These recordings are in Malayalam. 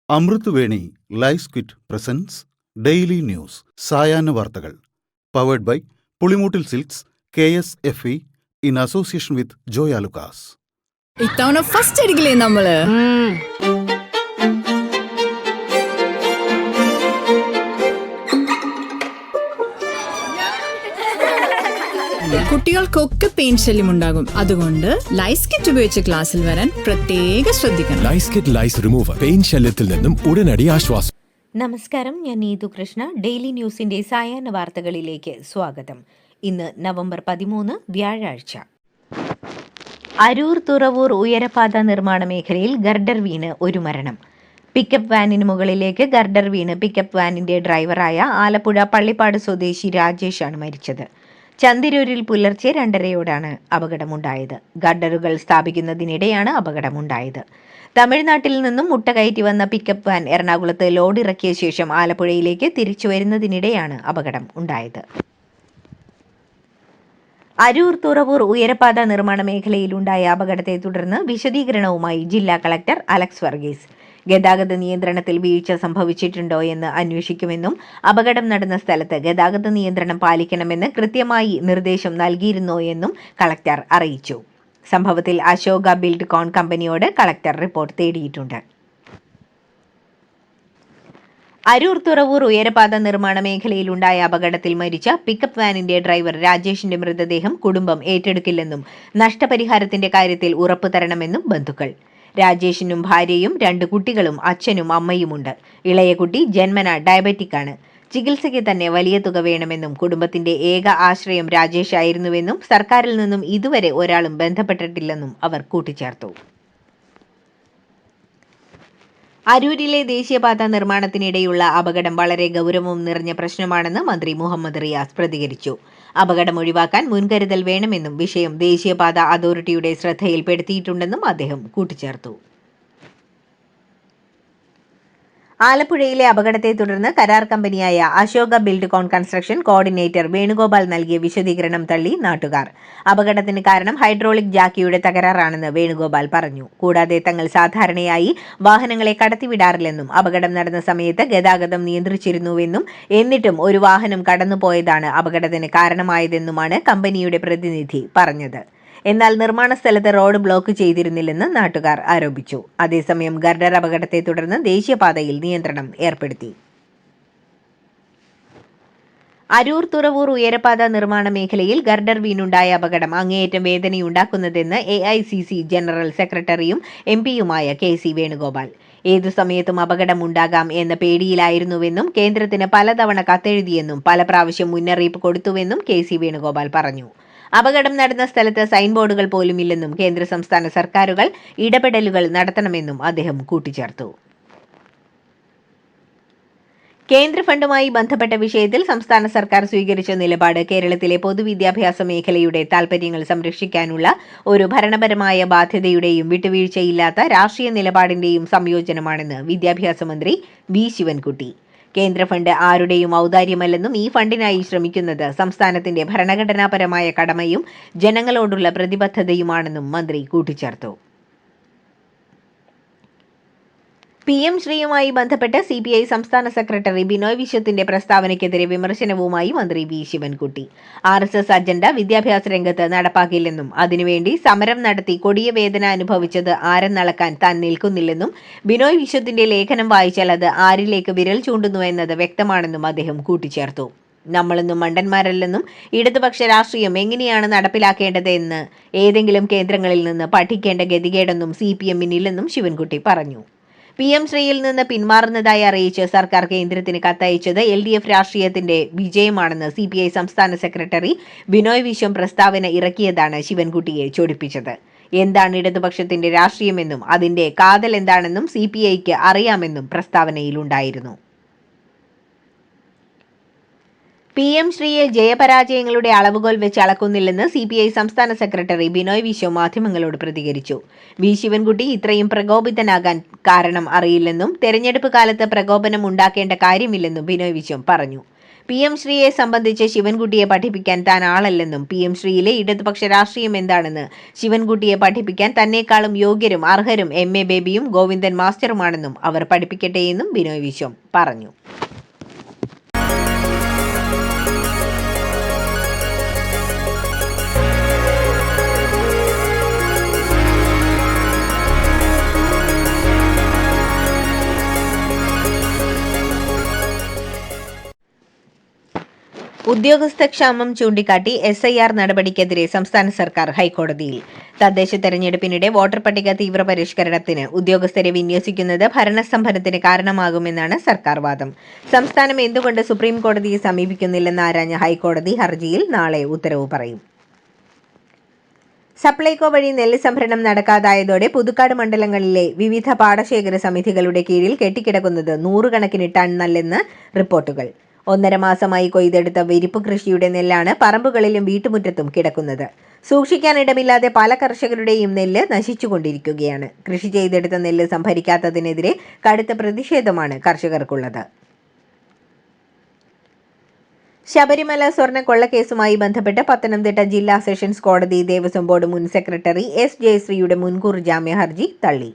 അമൃത് Veni life quit presents daily news സായാഹ്ന വാർത്തകൾ powered by Pulimoottil silks KSFE in association with Joyalukkas. ഇത്തവണ ഫസ്റ്റ് അടിക്കില്ലേ നമ്മള്? കുട്ടികൾക്കൊക്കെ പെയിൻ ശല്യം ഉണ്ടാകും. അതുകൊണ്ട് ലൈസ് കിറ്റ് ഉപയോഗിച്ച് ക്ലാസ്സിൽ വരാൻ പ്രത്യേക ശ്രദ്ധിക്കണം. ലൈസ് കിറ്റ് ലൈസ് റിമൂവർ പെയിൻ ശല്യത്തിൽ നിന്നും ഉടനടി ആശ്വാസം. നമസ്കാരം, ഞാൻ നീതു കൃഷ്ണ. ഡെയിലി ന്യൂസിന്റെ സായാഹ്ന വാർത്തകളിലേക്ക് സ്വാഗതം. ഇന്ന് നവംബർ 13 വ്യാഴാഴ്ച. അരൂർ തുറവൂർ ഉയരപാത നിർമ്മാണ മേഖലയിൽ ഗർഡർ വീണ് ഒരു മരണം. പിക്കപ്പ് വാനിന് മുകളിലേക്ക് ഗർഡർ വീണ് പിക്കപ്പ് വാനിന്റെ ഡ്രൈവറായ ആലപ്പുഴ പള്ളിപ്പാട് സ്വദേശി രാജേഷാണ് മരിച്ചത്. ചന്തിരൂരിൽ പുലർച്ചെ 2:30 അപകടമുണ്ടായത്. ഗർഡറുകൾ സ്ഥാപിക്കുന്നതിനിടെയാണ് അപകടമുണ്ടായത്. തമിഴ്നാട്ടിൽ നിന്നും മുട്ട കയറ്റി വന്ന പിക്കപ്പ് വാൻ എറണാകുളത്ത് ലോഡ് ഇറക്കിയ ശേഷം ആലപ്പുഴയിലേക്ക് തിരിച്ചു വരുന്നതിനിടെയാണ് അപകടം ഉണ്ടായത്. അരൂർ തുറവൂർ ഉയരപാത നിർമ്മാണ മേഖലയിലുണ്ടായ അപകടത്തെ തുടർന്ന് വിശദീകരണവുമായി ജില്ലാ കളക്ടർ അലക്സ് വർഗീസ്. ഗതാഗത നിയന്ത്രണത്തിൽ വീഴ്ച സംഭവിച്ചിട്ടുണ്ടോ എന്ന് അന്വേഷിക്കുമെന്നും അപകടം നടന്ന സ്ഥലത്ത് ഗതാഗത നിയന്ത്രണം പാലിക്കണമെന്ന് കൃത്യമായി നിർദ്ദേശം നൽകിയിരുന്നോ എന്നും കളക്ടർ അറിയിച്ചു. സംഭവത്തിൽ അശോക ബിൽഡ്കോൺ കമ്പനിയോട് കളക്ടർ റിപ്പോർട്ട് തേടിയിട്ടുണ്ട്. അരൂർ തുറവൂർ ഉയരപാത നിർമ്മാണ മേഖലയിലുണ്ടായ അപകടത്തിൽ മരിച്ച പിക്കപ്പ് വാനിന്റെ ഡ്രൈവർ രാജേഷിന്റെ മൃതദേഹം കുടുംബം ഏറ്റെടുക്കില്ലെന്നും നഷ്ടപരിഹാരത്തിന്റെ കാര്യത്തിൽ ഉറപ്പു തരണമെന്നും ബന്ധുക്കൾ. രാജേഷിനും ഭാര്യയും 2 കുട്ടികളും അച്ഛനും അമ്മയുമുണ്ട്. ഇളയ കുട്ടി ജന്മന ഡയബറ്റിക് ആണ്. ചികിത്സയ്ക്ക് തന്നെ വലിയ തുക വേണമെന്നും കുടുംബത്തിന്റെ ഏക ആശ്രയം രാജേഷ് ആയിരുന്നുവെന്നും സർക്കാരിൽ നിന്നും ഇതുവരെ ഒരാളും ബന്ധപ്പെട്ടിട്ടില്ലെന്നും അവർ കൂട്ടിച്ചേർത്തു. അരൂരിലെ ദേശീയപാത നിർമ്മാണത്തിനിടെയുള്ള അപകടം വളരെ ഗൗരവം നിറഞ്ഞ പ്രശ്നമാണെന്ന് മന്ത്രി മുഹമ്മദ് റിയാസ് പ്രതികരിച്ചു. അപകടം ഒഴിവാക്കാൻ മുൻകരുതൽ വേണമെന്നും വിഷയം ദേശീയപാത അതോറിറ്റിയുടെ ശ്രദ്ധയിൽപ്പെടുത്തിയിട്ടുണ്ടെന്നും അദ്ദേഹം കൂട്ടിച്ചേർത്തു. ആലപ്പുഴയിലെ അപകടത്തെ തുടർന്ന് കരാർ കമ്പനിയായ Ashoka Buildcon construction coordinator Venugopal നൽകിയ വിശദീകരണം തള്ളി നാട്ടുകാർ. അപകടത്തിന് കാരണം ഹൈഡ്രോളിക് ജാക്കിയുടെ തകരാറാണെന്ന് വേണുഗോപാൽ പറഞ്ഞു. കൂടാതെ തങ്ങൾ സാധാരണയായി വാഹനങ്ങളെ കടത്തിവിടാറില്ലെന്നും അപകടം നടന്ന സമയത്ത് ഗതാഗതം നിയന്ത്രിച്ചിരുന്നുവെന്നും എന്നിട്ടും ഒരു വാഹനം കടന്നുപോയതാണ് അപകടത്തിന് കാരണമായതെന്നുമാണ് കമ്പനിയുടെ പ്രതിനിധി പറഞ്ഞത്. എന്നാൽ നിർമ്മാണ സ്ഥലത്ത് റോഡ് ബ്ലോക്ക് ചെയ്തിരുന്നില്ലെന്ന് നാട്ടുകാർ ആരോപിച്ചു. അതേസമയം ഗർഡർ അപകടത്തെ തുടർന്ന് ദേശീയപാതയിൽ നിയന്ത്രണം ഏർപ്പെടുത്തി. അരൂർ തുറവൂർ ഉയരപാത നിർമ്മാണ മേഖലയിൽ ഗർഡർ വീണുണ്ടായ അപകടം അങ്ങേയറ്റം വേദനയുണ്ടാക്കുന്നതെന്ന് AICC ജനറൽ സെക്രട്ടറിയും MP-യുമായ KC വേണുഗോപാൽ. ഏതു സമയത്തും അപകടം ഉണ്ടാകാം എന്ന പേടിയിലായിരുന്നുവെന്നും കേന്ദ്രത്തിന് പലതവണ കത്തെഴുതിയെന്നും പല പ്രാവശ്യം മുന്നറിയിപ്പ് കൊടുത്തുവെന്നും KC വേണുഗോപാൽ പറഞ്ഞു. അപകടം നടന്ന സ്ഥലത്ത് സൈൻ ബോർഡുകൾ പോലും ഇല്ലെന്നും കേന്ദ്ര സംസ്ഥാന സർക്കാരുകൾ ഇടപെടലുകൾ നടത്തണമെന്നും അദ്ദേഹം കൂട്ടിച്ചേർത്തു. കേന്ദ്ര ഫണ്ടുമായി ബന്ധപ്പെട്ട വിഷയത്തിൽ സംസ്ഥാന സർക്കാർ സ്വീകരിച്ച നിലപാട് കേരളത്തിലെ പൊതുവിദ്യാഭ്യാസ മേഖലയുടെ താൽപര്യങ്ങൾ സംരക്ഷിക്കാനുള്ള ഒരു ഭരണപരമായ ബാധ്യതയുടെയും വിട്ടുവീഴ്ചയില്ലാത്ത രാഷ്ട്രീയ നിലപാടിന്റെയും സംയോജനമാണെന്ന് വിദ്യാഭ്യാസ മന്ത്രി V. ശിവൻകുട്ടി. കേന്ദ്ര ഫണ്ട് ആരുടെയും ഔദാര്യമല്ലെന്നും ഈ ഫണ്ടിനായി ശ്രമിക്കുന്നത് സംസ്ഥാനത്തിന്റെ ഭരണഘടനാപരമായ കടമയും ജനങ്ങളോടുള്ള പ്രതിബദ്ധതയുമാണെന്നും മന്ത്രി കൂട്ടിച്ചേർത്തു. PM ശ്രീയുമായി ബന്ധപ്പെട്ട് CPI സംസ്ഥാന സെക്രട്ടറി ബിനോയ് വിശ്വത്തിന്റെ പ്രസ്താവനയ്ക്കെതിരെ വിമർശനവുമായി മന്ത്രി V. ശിവൻകുട്ടി. RSS അജണ്ട വിദ്യാഭ്യാസ രംഗത്ത് നടപ്പാക്കില്ലെന്നും അതിനുവേണ്ടി സമരം നടത്തി കൊടിയ വേദന അനുഭവിച്ചത് ആരെന്നളക്കാൻ താൻ നിൽക്കുന്നില്ലെന്നും ബിനോയ് വിശ്വത്തിന്റെ ലേഖനം വായിച്ചാൽ അത് ആരിലേക്ക് വിരൽ ചൂണ്ടുന്നു എന്നത് വ്യക്തമാണെന്നും അദ്ദേഹം കൂട്ടിച്ചേർത്തു. നമ്മളൊന്നും മണ്ടന്മാരല്ലെന്നും ഇടതുപക്ഷ രാഷ്ട്രീയം എങ്ങനെയാണ് നടപ്പിലാക്കേണ്ടത് എന്ന് ഏതെങ്കിലും കേന്ദ്രങ്ങളിൽ നിന്ന് പഠിക്കേണ്ട ഗതികേടൊന്നും CPM-നില്ലെന്നും ശിവൻകുട്ടി പറഞ്ഞു. PM ശ്രീയിൽ നിന്ന് പിന്മാറുന്നതായി അറിയിച്ച് സർക്കാർ കേന്ദ്രത്തിന് കത്തയച്ചത് LDF രാഷ്ട്രീയത്തിന്റെ വിജയമാണെന്ന് CPI സംസ്ഥാന സെക്രട്ടറി ബിനോയ് വിശ്വം പ്രസ്താവന ഇറക്കിയതാണ് ശിവൻകുട്ടിയെ ചൊടിപ്പിച്ചത്. എന്താണ് ഇടതുപക്ഷത്തിന്റെ രാഷ്ട്രീയമെന്നും അതിന്റെ കാതൽ എന്താണെന്നും CPIക്ക് അറിയാമെന്നും പ്രസ്താവനയിലുണ്ടായിരുന്നു. PM ശ്രീയെ ജയപരാജയങ്ങളുടെ അളവുകോൽ വെച്ച് അളക്കുന്നില്ലെന്ന് CPI സംസ്ഥാന സെക്രട്ടറി ബിനോയ് വിശ്വം മാധ്യമങ്ങളോട് പ്രതികരിച്ചു. V. ശിവൻകുട്ടി ഇത്രയും പ്രകോപിതനാകാൻ കാരണം അറിയില്ലെന്നും തെരഞ്ഞെടുപ്പ് കാലത്ത് പ്രകോപനം ഉണ്ടാക്കേണ്ട കാര്യമില്ലെന്നും ബിനോയ് വിശ്വം പറഞ്ഞു. PM ശ്രീയെ സംബന്ധിച്ച് ശിവൻകുട്ടിയെ പഠിപ്പിക്കാൻ താൻ ആളല്ലെന്നും PM ശ്രീയിലെ ഇടതുപക്ഷ രാഷ്ട്രീയം എന്താണെന്ന് ശിവൻകുട്ടിയെ പഠിപ്പിക്കാൻ തന്നെക്കാളും യോഗ്യരും അർഹരും MA ബേബിയും ഗോവിന്ദൻ മാസ്റ്ററുമാണെന്നും അവർ പഠിപ്പിക്കട്ടെയെന്നും ബിനോയ് വിശ്വം പറഞ്ഞു. ഉദ്യോഗസ്ഥക്ഷാമം ചൂണ്ടിക്കാട്ടി SIR നടപടിക്കെതിരെ സംസ്ഥാന സർക്കാർ ഹൈക്കോടതിയിൽ. തദ്ദേശ തെരഞ്ഞെടുപ്പിനിടെ വോട്ടർ പട്ടിക തീവ്രപരിഷ്കരണത്തിന് ഉദ്യോഗസ്ഥരെ വിന്യസിക്കുന്നത് ഭരണസ്തംഭനത്തിന് കാരണമാകുമെന്നാണ് സർക്കാർ വാദം. സംസ്ഥാനം എന്തുകൊണ്ട് സുപ്രീം കോടതിയെ സമീപിക്കുന്നില്ലെന്ന് ആരാഞ്ഞ ഹൈക്കോടതി ഹർജിയിൽ നാളെ ഉത്തരവ് പറയും. സപ്ലൈകോ വഴി നെല്ല് സംഭരണം നടക്കാതായതോടെ പുതുക്കാട് മണ്ഡലങ്ങളിലെ വിവിധ പാടശേഖര സമിതികളുടെ കീഴിൽ കെട്ടിക്കിടക്കുന്നത് 100 കണക്കിന് ടൺ നെല്ലെന്ന് റിപ്പോർട്ടുകൾ. 1.5 മാസമായി കൊയ്തെടുത്ത വിരിപ്പ് കൃഷിയുടെ നെല്ലാണ് പറമ്പുകളിലും വീട്ടുമുറ്റത്തും കിടക്കുന്നത്. സൂക്ഷിക്കാനിടമില്ലാതെ പല കർഷകരുടെയും നെല്ല് നശിച്ചുകൊണ്ടിരിക്കുകയാണ്. കൃഷി ചെയ്തെടുത്ത നെല്ല് സംഭരിക്കാത്തതിനെതിരെ കടുത്ത പ്രതിഷേധമാണ് കർഷകർക്കുള്ളത്. ശബരിമല സ്വർണ്ണക്കൊള്ളക്കേസുമായി ബന്ധപ്പെട്ട് പത്തനംതിട്ട ജില്ലാ സെഷൻസ് കോടതി ദേവസ്വം ബോർഡ് മുൻ സെക്രട്ടറി S. ജയശ്രീയുടെ മുൻകൂർ ജാമ്യ ഹർജി തള്ളി.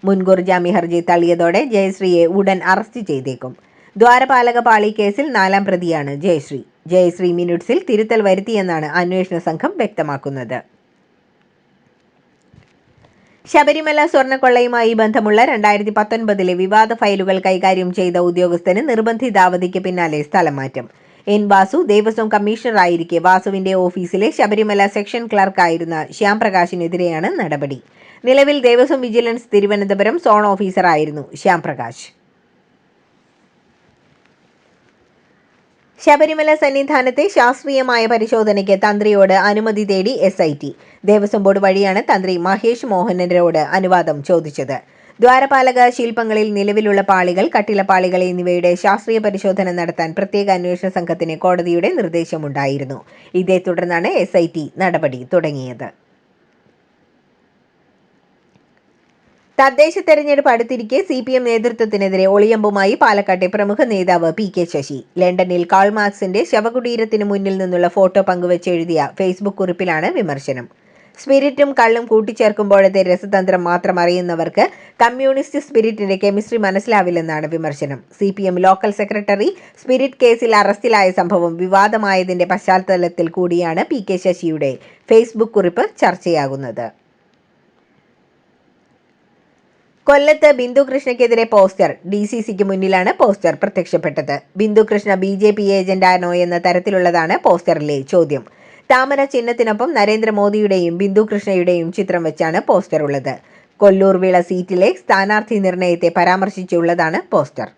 മുൻകൂർ ജാമ്യ ഹർജി തള്ളിയതോടെ ജയശ്രീയെ ഉടൻ അറസ്റ്റ് ചെയ്തേക്കും. ദ്വാരപാലക പാളി കേസിൽ 4ാം പ്രതിയാണ് ജയശ്രീ. ജയശ്രീ മിനിറ്റ്സിൽ തിരുത്തൽ വരുത്തിയെന്നാണ് അന്വേഷണ സംഘം വ്യക്തമാക്കുന്നത്. ശബരിമല സ്വർണ്ണക്കൊള്ളയുമായി ബന്ധമുള്ള 2019 വിവാദ ഫയലുകൾ കൈകാര്യം ചെയ്ത ഉദ്യോഗസ്ഥന് നിർബന്ധിത അവധിക്ക് പിന്നാലെ സ്ഥലം മാറ്റം. N. വാസു ദേവസ്വം കമ്മീഷണറായിരിക്കെ വാസുവിന്റെ ഓഫീസിലെ ശബരിമല സെക്ഷൻ ക്ലർക്കായിരുന്ന ശ്യാംപ്രകാശിനെതിരെയാണ് നടപടി. നിലവിൽ ദേവസ്വം വിജിലൻസ് തിരുവനന്തപുരം സോൺ ഓഫീസറായിരുന്നു ശ്യാംപ്രകാശ്. ശബരിമല സന്നിധാനത്തെ ശാസ്ത്രീയമായ പരിശോധനയ്ക്ക് തന്ത്രിയോട് അനുമതി തേടി SIT. ദേവസ്വം ബോർഡ് വഴിയാണ് തന്ത്രി മഹേഷ് മോഹനരോട് അനുവാദം ചോദിച്ചത്. ദ്വാരപാലക ശില്പങ്ങളിൽ നിലവിലുള്ള പാളികൾ, കട്ടിളപ്പാളികൾ എന്നിവയുടെ ശാസ്ത്രീയ പരിശോധന നടത്താൻ പ്രത്യേക അന്വേഷണ സംഘത്തിന് കോടതിയുടെ നിർദ്ദേശമുണ്ടായിരുന്നു. ഇതേ തുടർന്നാണ് SIT നടപടി തുടങ്ങിയത്. തദ്ദേശ തെരഞ്ഞെടുപ്പ് അടുത്തിരിക്കെ CPM നേതൃത്വത്തിനെതിരെ ഒളിയമ്പുമായി പാലക്കാട്ടെ പ്രമുഖ നേതാവ് PK ശശി. ലണ്ടനിൽ കാൾ മാർക്സിന്റെ ശവകുടീരത്തിന് മുന്നിൽ നിന്നുള്ള ഫോട്ടോ പങ്കുവച്ച് എഴുതിയ ഫേസ്ബുക്ക് കുറിപ്പിലാണ് വിമർശനം. സ്പിരിറ്റും കള്ളും കൂട്ടിച്ചേർക്കുമ്പോഴത്തെ രസതന്ത്രം മാത്രം അറിയുന്നവർക്ക് കമ്മ്യൂണിസ്റ്റ് സ്പിരിറ്റിന്റെ കെമിസ്ട്രി മനസ്സിലാവില്ലെന്നാണ് വിമർശനം. CPM ലോക്കൽ സെക്രട്ടറി സ്പിരിറ്റ് കേസിൽ അറസ്റ്റിലായ സംഭവം വിവാദമായതിന്റെ പശ്ചാത്തലത്തിൽ കൂടിയാണ് PK ശശിയുടെ ഫേസ്ബുക്ക് കുറിപ്പ് ചർച്ചയാകുന്നത്. കൊല്ലത്ത് ബിന്ദു കൃഷ്ണയ്ക്കെതിരെ പോസ്റ്റർ. DCCക്ക് മുന്നിലാണ് പോസ്റ്റർ പ്രത്യക്ഷപ്പെട്ടത്. ബിന്ദു കൃഷ്ണ BJP ഏജന്റാണോ എന്ന തരത്തിലുള്ളതാണ് പോസ്റ്ററിലെ ചോദ്യം. താമര ചിഹ്നത്തിനൊപ്പം നരേന്ദ്രമോദിയുടെയും ബിന്ദു കൃഷ്ണയുടെയും ചിത്രം വെച്ചാണ് പോസ്റ്റർ ഉള്ളത്. കൊല്ലൂർ വിള സീറ്റിലെ സ്ഥാനാർത്ഥി നിർണയത്തെ പരാമർശിച്ചുള്ളതാണ് പോസ്റ്റർ.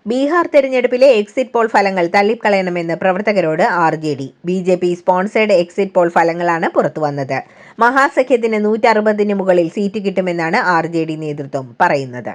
ബീഹാർ തെരഞ്ഞെടുപ്പിലെ എക്സിറ്റ് പോൾ ഫലങ്ങൾ തള്ളിക്കളയണമെന്ന് പ്രവർത്തകരോട് RJD. BJP sponsored exit poll ഫലങ്ങളാണ് പുറത്തുവന്നത്. മഹാസഖ്യത്തിന് 160 മുകളിൽ സീറ്റ് കിട്ടുമെന്നാണ് RJD നേതൃത്വം പറയുന്നത്.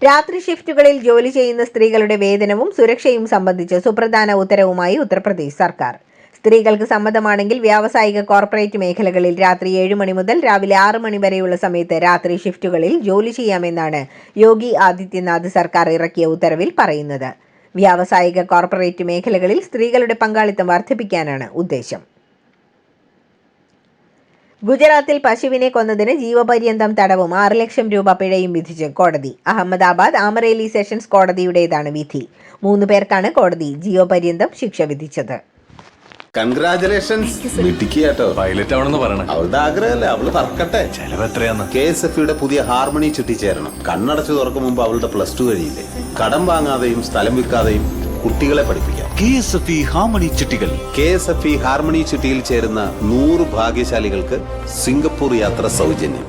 രാത്രി ഷിഫ്റ്റുകളിൽ ജോലി ചെയ്യുന്ന സ്ത്രീകളുടെ വേതനവും സുരക്ഷയും സംബന്ധിച്ച് സുപ്രധാന ഉത്തരവുമായി ഉത്തർപ്രദേശ് സർക്കാർ. സ്ത്രീകൾക്ക് സമ്മതമാണെങ്കിൽ വ്യാവസായിക കോർപ്പറേറ്റ് മേഖലകളിൽ രാത്രി 7 മണി മുതൽ രാവിലെ 6 മണി വരെയുള്ള സമയത്ത് രാത്രി ഷിഫ്റ്റുകളിൽ ജോലി ചെയ്യാമെന്നാണ് യോഗി ആദിത്യനാഥ് സർക്കാർ ഇറക്കിയ ഉത്തരവിൽ പറയുന്നത്. വ്യാവസായിക കോർപ്പറേറ്റ് മേഖലകളിൽ സ്ത്രീകളുടെ പങ്കാളിത്തം വർദ്ധിപ്പിക്കാനാണ് ഉദ്ദേശം. ഗുജറാത്തിൽ പശുവിനെ കൊന്നതിന് ജീവപര്യന്തം തടവും 6 ലക്ഷം രൂപ പിഴയും വിധിച്ച് കോടതി. അഹമ്മദാബാദ് അമറേലി സെഷൻസ് കോടതിയുടേതാണ് വിധി. 3 പേർക്കാണ് കോടതി ജീവപര്യന്തം ശിക്ഷ വിധിച്ചത്. കൺഗ്രാചുലേഷൻസ്. മിടുക്കിയാട്ടോ. പൈലറ്റ് ആവണമെന്ന് പറയണേ. അവളുടെ ആഗ്രഹമല്ലേ, അവള് പറക്കട്ടെ. ചെലവ് എത്രയാന്ന്? KSFയുടെ പുതിയ ഹാർമണി ചുറ്റി ചേരണം. കണ്ണടച്ചു തുറക്കും മുമ്പ് അവളുടെ +2 കഴിയില്ലേ. കടം വാങ്ങാതെയും സ്ഥലം വിൽക്കാതെയും കുട്ടികളെ പഠിപ്പിക്കാം. KSFE ഹാർമണി ചിട്ടികൾ. KSFE ഹാർമണി ചുറ്റിയിൽ ചേരുന്ന 100 ഭാഗ്യശാലികൾക്ക് സിംഗപ്പൂർ യാത്ര സൗജന്യം.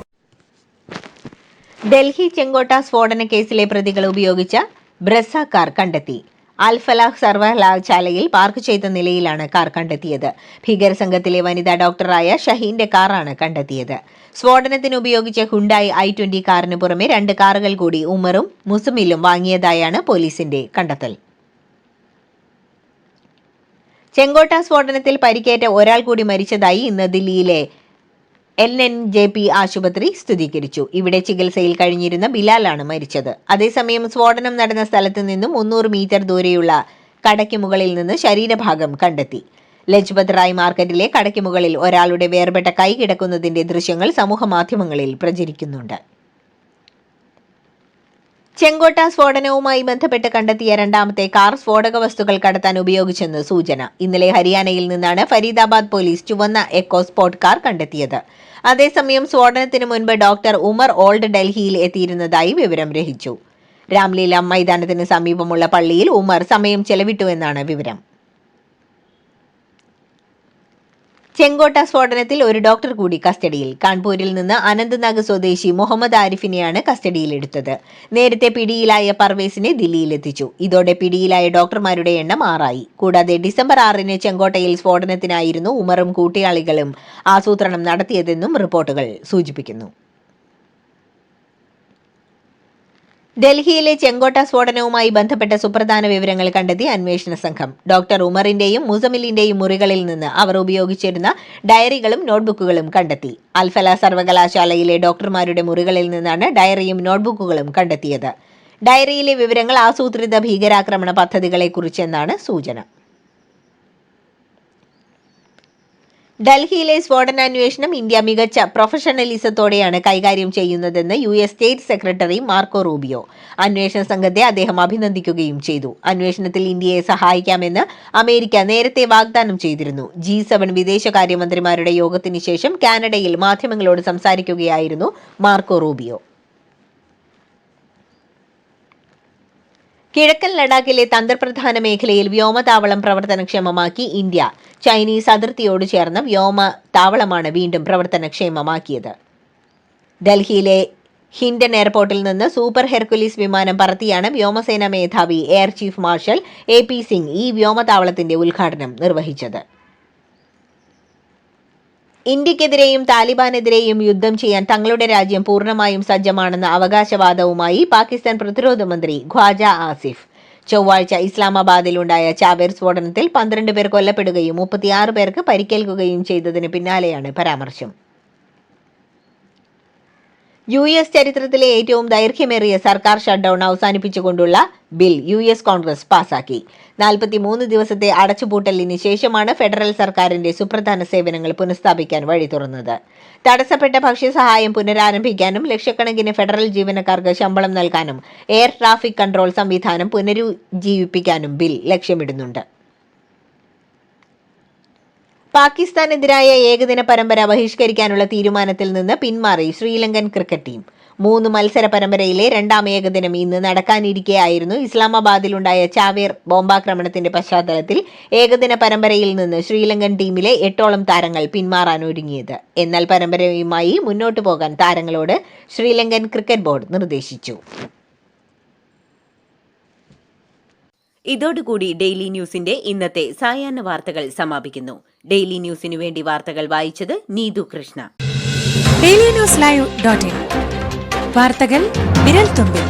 ഡൽഹി ചെങ്കോട്ട സ്ഫോടന കേസിലെ പ്രതികൾ ഉപയോഗിച്ച ബ്രസ കാർ കണ്ടെത്തി. അൽഫലാഹ് സർവകലാശാലയിൽ പാർക്ക് ചെയ്ത നിലയിലാണ് കാർ കണ്ടെത്തിയത്. ഭീകര സംഘത്തിലെ വനിതാ ഡോക്ടറായ ഷഹീന്റെ കാറാണ് കണ്ടെത്തിയത്. സ്ഫോടനത്തിന് ഉപയോഗിച്ച ഹുണ്ടായി i20 കാറിന് പുറമെ 2 കാറുകൾ കൂടി ഉമറും മുസമിലും വാങ്ങിയതായാണ് പോലീസിന്റെ കണ്ടെത്തൽ. ചെങ്കോട്ട സ്ഫോടനത്തിൽ പരിക്കേറ്റ ഒരാൾ കൂടി മരിച്ചതായി ഇന്ന് ദില്ലിയിലെ LNJP ആശുപത്രി സ്ഥിരീകരിച്ചു. ഇവിടെ ചികിത്സയിൽ കഴിഞ്ഞിരുന്ന ബിലാലാണ് മരിച്ചത്. അതേസമയം സ്ഫോടനം നടന്ന സ്ഥലത്ത് നിന്നും 300 മീറ്റർ ദൂരെയുള്ള കടയ്ക്ക് മുകളിൽ നിന്ന് ശരീരഭാഗം കണ്ടെത്തി. ലജ്പത് റായ് മാർക്കറ്റിലെ കടയ്ക്ക് മുകളിൽ ഒരാളുടെ വേർപെട്ട കൈ കിടക്കുന്നതിന്റെ ദൃശ്യങ്ങൾ സമൂഹമാധ്യമങ്ങളിൽ പ്രചരിക്കുന്നുണ്ട്. ചെങ്കോട്ട സ്ഫോടനവുമായി ബന്ധപ്പെട്ട് കണ്ടെത്തിയ രണ്ടാമത്തെ കാർ സ്ഫോടക വസ്തുക്കൾ കടത്താൻ ഉപയോഗിച്ചെന്ന് സൂചന. ഇന്നലെ ഹരിയാനയിൽ നിന്നാണ് ഫരീദാബാദ് പോലീസ് ചുവന്ന എക്കോ സ്പോർട്ട് കാർ കണ്ടെത്തിയത്. അതേസമയം സ്ഫോടനത്തിന് മുൻപ് ഡോക്ടർ ഉമർ ഓൾഡ് ഡൽഹിയിൽ എത്തിയിരുന്നതായി വിവരം ലഭിച്ചു. രാംലീല മൈതാനത്തിന് സമീപമുള്ള പള്ളിയിൽ ഉമർ സമയം ചെലവിട്ടുവെന്നാണ് വിവരം. ചെങ്കോട്ട സ്ഫോടനത്തിൽ ഒരു ഡോക്ടർ കൂടി കസ്റ്റഡിയിൽ. കാൺപൂരിൽ നിന്ന് അനന്ത്നാഗ് സ്വദേശി മുഹമ്മദ് ആരിഫിനെയാണ് കസ്റ്റഡിയിലെടുത്തത്. നേരത്തെ പിടിയിലായ പർവേസിനെ ദില്ലിയിലെത്തിച്ചു. ഇതോടെ പിടിയിലായ ഡോക്ടർമാരുടെ എണ്ണം 6 ആയി. കൂടാതെ ഡിസംബർ 6 ചെങ്കോട്ടയിൽ സ്ഫോടനത്തിനായിരുന്നു ഉമറും കൂട്ടാളികളും ആസൂത്രണം നടത്തിയതെന്നും റിപ്പോർട്ടുകൾ സൂചിപ്പിക്കുന്നു. ഡൽഹിയിലെ ചെങ്കോട്ട സ്ഫോടനവുമായി ബന്ധപ്പെട്ട സുപ്രധാന വിവരങ്ങൾ കണ്ടെത്തി അന്വേഷണ സംഘം ഡോക്ടർ ഉമറിന്റെയും മുസമിലിന്റെയും മുറികളിൽ നിന്ന് അവർ ഉപയോഗിച്ചിരുന്ന ഡയറികളും നോട്ട്ബുക്കുകളും കണ്ടെത്തി. അൽഫല സർവകലാശാലയിലെ ഡോക്ടർമാരുടെ മുറികളിൽ നിന്നാണ് ഡയറിയും നോട്ട്ബുക്കുകളും കണ്ടെത്തിയത്. ഡയറിയിലെ വിവരങ്ങൾ ആസൂത്രിത ഭീകരാക്രമണ പദ്ധതികളെക്കുറിച്ചെന്നാണ് സൂചന. ഡൽഹിയിലെ സ്ഫോടനാന്വേഷണം ഇന്ത്യ മികച്ച പ്രൊഫഷണലിസത്തോടെയാണ് കൈകാര്യം ചെയ്യുന്നതെന്ന് US state secretary Marco Rubio. അന്വേഷണ സംഘത്തെ അദ്ദേഹം അഭിനന്ദിക്കുകയും ചെയ്തു. അന്വേഷണത്തിൽ ഇന്ത്യയെ സഹായിക്കാമെന്ന് അമേരിക്ക നേരത്തെ വാഗ്ദാനം ചെയ്തിരുന്നു. G7 വിദേശകാര്യമന്ത്രിമാരുടെ യോഗത്തിന് ശേഷം കാനഡയിൽ മാധ്യമങ്ങളോട് സംസാരിക്കുകയായിരുന്നു മാർക്കോ റൂബിയോ. കിഴക്കൻ ലഡാക്കിലെ തന്ത്രപ്രധാന മേഖലയിൽ വ്യോമതാവളം പ്രവർത്തനക്ഷമമാക്കി ഇന്ത്യ. ചൈനീസ് അതിർത്തിയോട് ചേർന്ന വ്യോമതാവളമാണ് വീണ്ടും പ്രവർത്തനക്ഷമമാക്കിയത്. ഡൽഹിയിലെ ഹിൻഡൻ എയർപോർട്ടിൽ നിന്ന് സൂപ്പർ ഹെർക്കുലീസ് വിമാനം പറത്തിയാണ് വ്യോമസേനാ മേധാവി air chief marshal AP Singh ഈ വ്യോമതാവളത്തിന്റെ ഉദ്ഘാടനം നിർവഹിച്ചത്. ഇന്ത്യക്കെതിരെയും താലിബാനെതിരെയും യുദ്ധം ചെയ്യാൻ തങ്ങളുടെ രാജ്യം പൂർണ്ണമായും സജ്ജമാണെന്ന അവകാശവാദവുമായി പാകിസ്ഥാൻ പ്രതിരോധ മന്ത്രി ഖ്വാജ ആസിഫ്. ചൊവ്വാഴ്ച ഇസ്ലാമാബാദിലുണ്ടായ ചാവേർ സ്ഫോടനത്തിൽ 12 പേർ കൊല്ലപ്പെടുകയും 36 പേർക്ക് പരിക്കേൽക്കുകയും ചെയ്തതിന് പിന്നാലെയാണ് പരാമർശം. US ചരിത്രത്തിലെ ഏറ്റവും ദൈർഘ്യമേറിയ സർക്കാർ ഷട്ട്ഡൌൺ അവസാനിപ്പിച്ചുകൊണ്ടുള്ള ബിൽ US കോൺഗ്രസ് പാസാക്കി. 43 ദിവസത്തെ അടച്ചുപൂട്ടലിന് ശേഷമാണ് ഫെഡറൽ സർക്കാരിന്റെ സുപ്രധാന സേവനങ്ങൾ പുനഃസ്ഥാപിക്കാൻ വഴി തുറന്നത്. തടസ്സപ്പെട്ട ഭക്ഷ്യസഹായം പുനരാരംഭിക്കാനും ലക്ഷക്കണക്കിന് ഫെഡറൽ ജീവനക്കാർക്ക് ശമ്പളം നൽകാനും എയർ ട്രാഫിക് കൺട്രോൾ സംവിധാനം പുനരുജ്ജീവിപ്പിക്കാനും ബിൽ ലക്ഷ്യമിടുന്നുണ്ട്. പാകിസ്ഥാനെതിരായ ഏകദിന പരമ്പര ബഹിഷ്കരിക്കാനുള്ള തീരുമാനത്തിൽ നിന്ന് പിന്മാറി ശ്രീലങ്കൻ ക്രിക്കറ്റ് ടീം. 3 മത്സര പരമ്പരയിലെ 2ാം ഏകദിനം ഇന്ന് നടക്കാനിരിക്കെയായിരുന്നു ഇസ്ലാമാബാദിലുണ്ടായ ചാവേർ ബോംബാക്രമണത്തിന്റെ പശ്ചാത്തലത്തിൽ ഏകദിന പരമ്പരയിൽ നിന്ന് ശ്രീലങ്കൻ ടീമിലെ 8ഓളം താരങ്ങൾ പിന്മാറാനൊരുങ്ങിയത്. എന്നാൽ പരമ്പരയുമായി മുന്നോട്ടു പോകാൻ താരങ്ങളോട് ശ്രീലങ്കൻ ക്രിക്കറ്റ് ബോർഡ് നിർദ്ദേശിച്ചു. ഇതോടുകൂടി ഡെയിലി ന്യൂസിന്റെ ഇന്നത്തെ സായാഹ്ന വാർത്തകൾ സമാപിക്കുന്നു. ഡെയിലി ന്യൂസിനു വേണ്ടി വാർത്തകൾ വായിച്ചത് നീതു കൃഷ്ണ. DailyNewsLive.in വാർത്തകൾ വിരൽ തുമ്പിൽ.